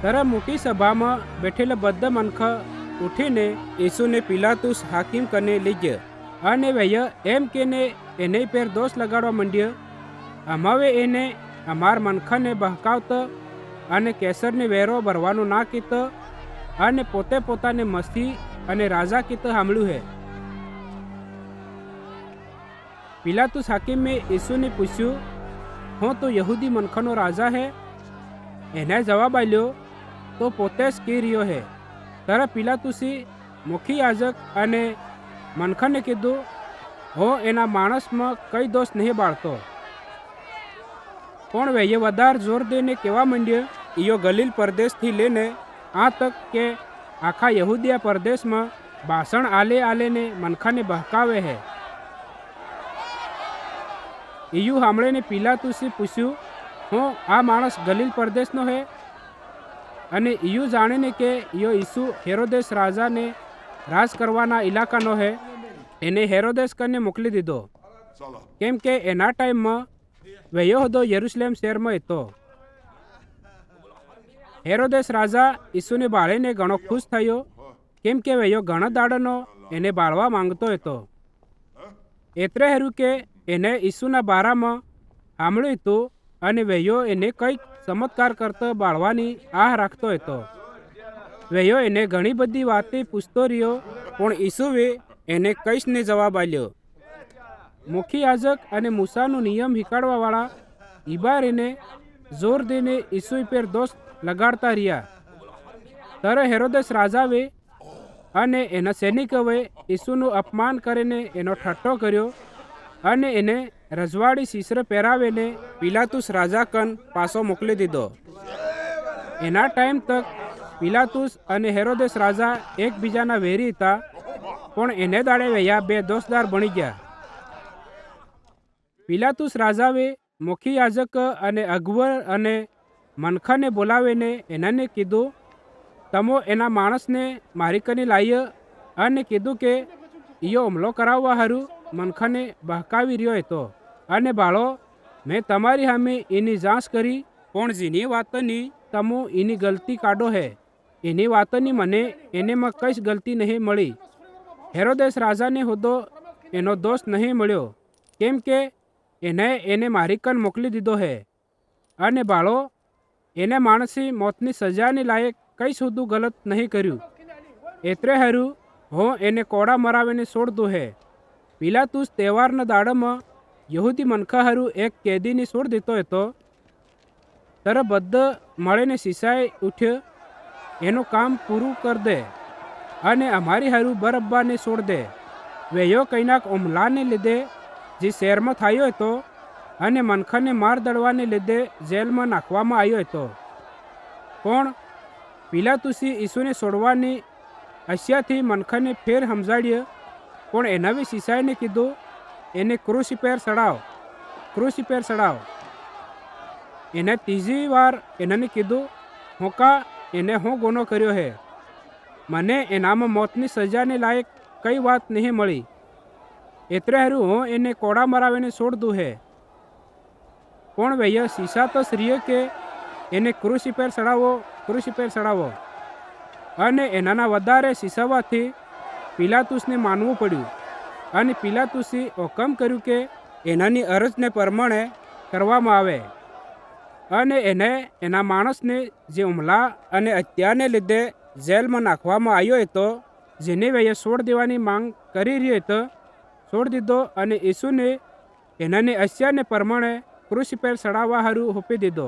ત્યારે મોટી સભામાં બેઠેલા બધા મનખ ઉઠીને યીશુને પિલાતુસ હાકીમ કને લઈ ગયા અને વહ્ય એમ કેને એને પેર દોષ લગાડવા માંડ્યો. અમાવે એને અમાર મનખાને બહકાવતો અને કેસરને વેરો ભરવાનું ના કીતો અને પોતે પોતાને મસીહ અને રાજા કીતો સાંભળ્યું હે. પિલાતુસ હાકીમે યીશુને પૂછ્યું, હું તો યહૂદી મનખાનો રાજા હે? એને જવાબ આલ્યો, તો પોતે જ કહી રહ્યો હે. ત્યારે પિલાતુસી મુખી યાજક અને મનખાને કીધું, હું એના માણસમાં કઈ દોષ નહીં બાળતો. પણ વહીએ વધારે જોર દઈને કહેવા માંડ્યો, ઈયો ગલીલ પરદેશથી લઈને આ તક કે આખા યહૂદિયા પરદેશમાં ભાષણ આલે ને મનખાને બહકાવે હે. ઈયુ સાંભળીને પિલાતુસે પૂછ્યું, હું આ માણસ ગલીલ પરદેશનો હે? અને ઈયુ જાણીને કે યો ઈસુ હેરોદેસ રાજાને રાજ કરવાના ઇલાકાનો હે, એને હેરોદેસ કને મોકલી દીધો, કેમ કે એના ટાઈમમાં વહ્યો હતો યરુશલેમ શહેરમાં હતો. હેરોદેસ રાજા ઈસુને બાળીને ઘણો ખુશ થયો, કેમ કે વહ્યો ઘણા દાડાનો એને બાળવા માંગતો હતો. એટલે હેરું કે એને ઈસુના બારામાં સાંભળ્યું હતું અને વહ્યો એને કંઈક ચમત્કાર કરતો બાળવાની આહ રાખતો હતો. વહ્યો એને ઘણી બધી વાતે પૂછતો રહ્યો, પણ ઈસુએ એને કંઈ જ જવાબ આલ્યો. મુખી યાજક અને મૂસાનો નિયમ શીખવાડવાવાળા ઇબારીને જોર દઈને ઈસુ પર દોષ લગાડતા રહ્યા. ત્યારે હેરોદેસ રાજાએ અને એના સૈનિકોએ ઈસુનું અપમાન કરીને એનો ઠઠ્ઠો કર્યો અને એને રજવાડી શીશરે પહેરાવીને પિલાતુસ રાજા કન પાછો મોકલી દીધો. એના ટાઈમ તક પિલાતુસ અને હેરોદેસ રાજા એકબીજાના વેરી હતા, પણ એને દાડે વયા બે દોસ્તદાર બની ગયા. પિલાતુસ રાજાએ મુખી યાજક અને અગવર અને મનખાને બોલાવીને એનાને કીધું, તમો એના માણસને મારી કને લાવ્યો અને કીધું કે ઈયો હુમલો કરાવવા હારું મનખાને બહકાવી રહ્યો હતો. અને બાળો, મેં તમારી સામે એની જાંચ કરી, પણ જેની વાતની તમો એની ગલતી કાઢો હે, એની વાતની મને એનેમાં કંઈ જ ગલતી નહીં મળી. હેરોદેસ રાજાને હોદો એનો દોષ નહીં મળ્યો, કેમ કે એને મારી કન મોકલી દીધો હે. અને બાળો, એને માણસી મોતની સજાની લાયક કંઈ સુધું ગલત નહીં કર્યું. એટલે હારું હું એને કોડા મરાવીને છોડ દઉં હે. પિલાતુસ તહેવારના દાડામાં યહૂદી મનખા હારું એક કેદીને છોડ દીધો હતો. ત્યારે બધા મળીને શીશાએ ઉઠ્યો, એનું કામ પૂરું કર દે અને અમારી હારું બરબ્બાને છોડ દે. વહ્યો કઈનાક હુમલાને લીધે જે શહેરમાં થયો હતો અને મનખાને માર દળવાને લીધે જેલમાં નાખવામાં આવ્યો હતો. પણ પિલાતુસી ઈસુને છોડવાની આશયાથી મનખાને ફેર સમજાડ્યો, પણ એના શીશાઈને કીધું, એને ક્રૂસી પર ચડાવ. એને ત્રીજી વાર એનાને કીધું, હોકા એને હું ગુનો કર્યો હે, મને એનામાં મોતની સજાને લાયક કઈ વાત નહીં મળી. એટલે હારું હું એને કોડા મરાવીને છોડ દઉં હે. પણ વૈયા શીશા તો શ્રીએ કે એને ક્રૂસી પર ચડાવો. અને એનાના વધારે શીશાવાથી પિલાતુસને માનવું પડ્યું. અને પિલાતુસી હુકમ કર્યું કે એનાની અરજને પ્રમાણે કરવામાં આવે અને એને એના માણસને જે હુમલા અને હત્યાને લીધે જેલમાં નાખવામાં આવ્યો હતો, જેને વૈયા છોડ દેવાની માંગ કરી રહ્યો હતો, છોડ દીધો અને ઈસુને એનાની આશયાને પ્રમાણે ક્રૂસ પર ચડાવવા હારું હોપી દીધો.